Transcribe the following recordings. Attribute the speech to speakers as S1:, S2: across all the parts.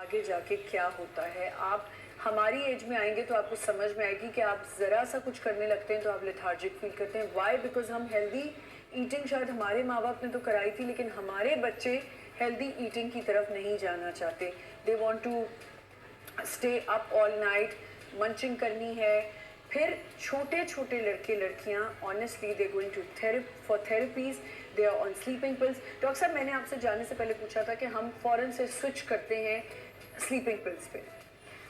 S1: आगे जाके क्या होता है। आप हमारी एज में आएंगे तो आपको समझ में आएगी कि आप ज़रा सा कुछ करने लगते हैं तो आप लेथार्जिक फील करते हैं। वाई? बिकॉज हम हेल्दी ईटिंग शायद हमारे माँ बाप ने तो कराई थी, लेकिन हमारे बच्चे हेल्दी ईटिंग की तरफ नहीं जाना चाहते। They want to stay up all night, munching करनी है। फिर छोटे छोटे लड़के लड़कियां honestly they going to for therapies, they are on sleeping pills. Doctor साहब, मैंने आपसे जाने से पहले पूछा था कि हम फ़ौरन से स्विच करते हैं स्लीपिंग पिल्स पे,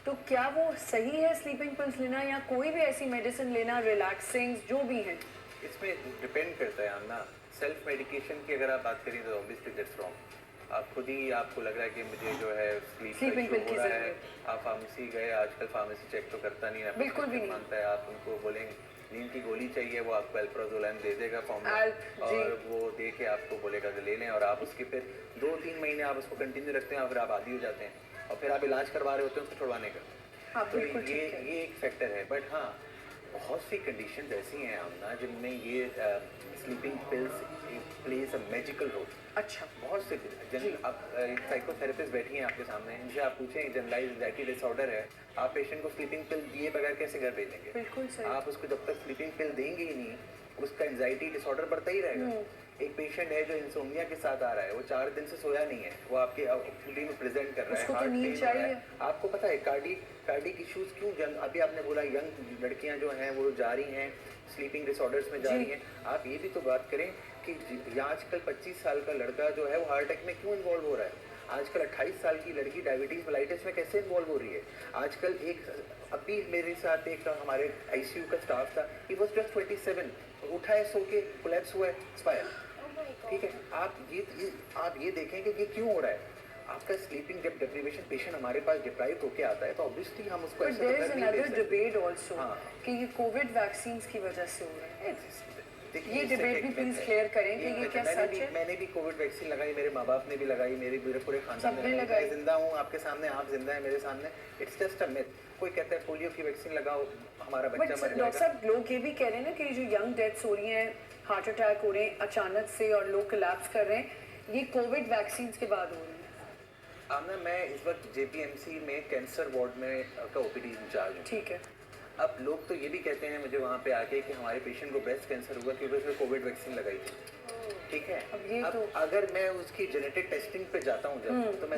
S1: तो क्या वो सही है स्लीपिंग पिल्स लेना या कोई भी ऐसी मेडिसिन लेना, रिलैक्सिंग जो भी है?
S2: इसमें डिपेंड करता है आमना। सेल्फ मेडिकेशन की अगर आप बात करें तो ऑब्वियसली दैट्स रॉन्ग। आप खुद ही आपको लग रहा है कि मुझे जो है स्लीप का
S1: स्लीपिंग
S2: इशू
S1: पिल
S2: हो
S1: की
S2: रहा है,
S1: ज़रूरत
S2: आप फार्मेसी गए, आजकल फार्मेसी चेक तो करता नहीं है,
S1: बिल्कुल भी नहीं
S2: मानता है, आप उनको बोलेंगे नींद की गोली चाहिए, वो आपको एल्प्राजोलैम दे देगा फॉर्म
S1: जी।
S2: और वो दे के आपको बोलेगा कि ले लें, और आप उसके फिर 2-3 महीने आप उसको कंटिन्यू रखते हैं और फिर आप आदी हो जाते हैं और फिर आप इलाज करवा रहे होते हैं उसको छुड़वाने का।
S1: हाँ
S2: तो
S1: बिल्कुल ठीक है।
S2: ये एक फैक्टर है। बट हाँ, बहुत सी कंडीशंस ऐसी हैं आमना जिनमें ये sleeping pills plays a magical role.
S1: अच्छा।
S2: बहुत से अब एक साइकोथेरेपिस्ट बैठी हैं आपके सामने, इनसे आप पूछें जनरलाइज एंजाइटी डिसऑर्डर है, आप पेशेंट को स्लीपिंग पिल दिए बगैर कैसे घर भेजेंगे?
S1: बिल्कुल सही।
S2: आप उसको जब तक स्लीपिंग पिल देंगे ही नहीं, उसका एंजाइटी डिसऑर्डर बढ़ता ही रहेगा। एक पेशेंट है जो इंसोम्निया के साथ आ रहा है, वो 4 दिन से सोया नहीं है, वो आपके फुली में प्रेजेंट कर रहा है,
S1: उसको तो
S2: हार्ट
S1: नींद
S2: फेल हो रहा
S1: चाहिए।
S2: है। आपको पता है कार्डिक इश्यूज क्यों अभी आपने बोला यंग लड़कियां जो हैं वो जा रही हैं स्लीपिंग डिसऑर्डर्स में जा रही हैं। आप ये भी तो बात करें कि आजकल 25 साल का लड़का जो है वो हार्ट अटैक में क्यों इन्वॉल्व हो रहा है? आजकल 28 साल की लड़की डायबिटीज मेलाइटिस में कैसे इन्वॉल्व हो रही है? आजकल एक अभी मेरे साथ एक हमारे आईसीयू का स्टाफ था, ही वाज जस्ट 27, उठा है सो के, कोलैप्स हुआ है, एक्सपायर। ठीक है, आप ये देखें कि ये क्यों हो रहा है। आपका स्लीपिंग जब डिप्रीवेशन पेशेंट हमारे पास डिप्राइव होके आता है तो ऑब्वियसली हम उसको ऐसे
S1: देयर इज
S2: नहीं दे
S1: अनदर
S2: सकते।
S1: डिबेट आल्सो
S2: हाँ।
S1: कि ये कोविड वैक्सीन की वजह से हो रहा है।
S2: देखिए,
S1: ये
S2: इससे
S1: डिबेट भी
S2: एक
S1: प्लीज
S2: myth है।
S1: क्लियर करें कि
S2: एक
S1: ये
S2: myth
S1: क्या
S2: है।
S1: सच है?
S2: मैंने भी कोविड वैक्सीन लगाई, मेरे माँ बाप ने भी लगाई, मेरे पूरे खानदान
S1: सबने
S2: ने
S1: लगाई।
S2: मैं जिंदा हूँ आपके सामने, आप जिंदा है मेरे सामने। It's just a myth. कोई कहता है पोलियो की वैक्सीन लगाओ, हमारा
S1: बट
S2: बच्चा मर
S1: डॉक्टर
S2: जाएगा।
S1: साहब, लोग ये भी कह रहे हैं ना कि जो यंग डेथ्स हो रही हैं, हार्ट अटैक हो रहे हैं अचानक से और लोग कोलैप्स कर रहे हैं, ये कोविड वैक्सीन के बाद हो रही है।
S2: आमना, मैं इस वक्त जेपीएमसी में कैंसर वार्ड में का ओपीडी इंचार्ज हूँ।
S1: ठीक है।
S2: अब लोग तो ये भी कहते हैं मुझे वहाँ पे आके कि हमारे पेशेंट को ब्रेस्ट कैंसर हुआ क्योंकि उसने कोविड वैक्सीन लगाई थी। ठीक है,
S1: अब ये
S2: अब
S1: तो
S2: अगर मैं उसकी जेनेटिक टेस्टिंग पे जाता हूँ जब, तो मैं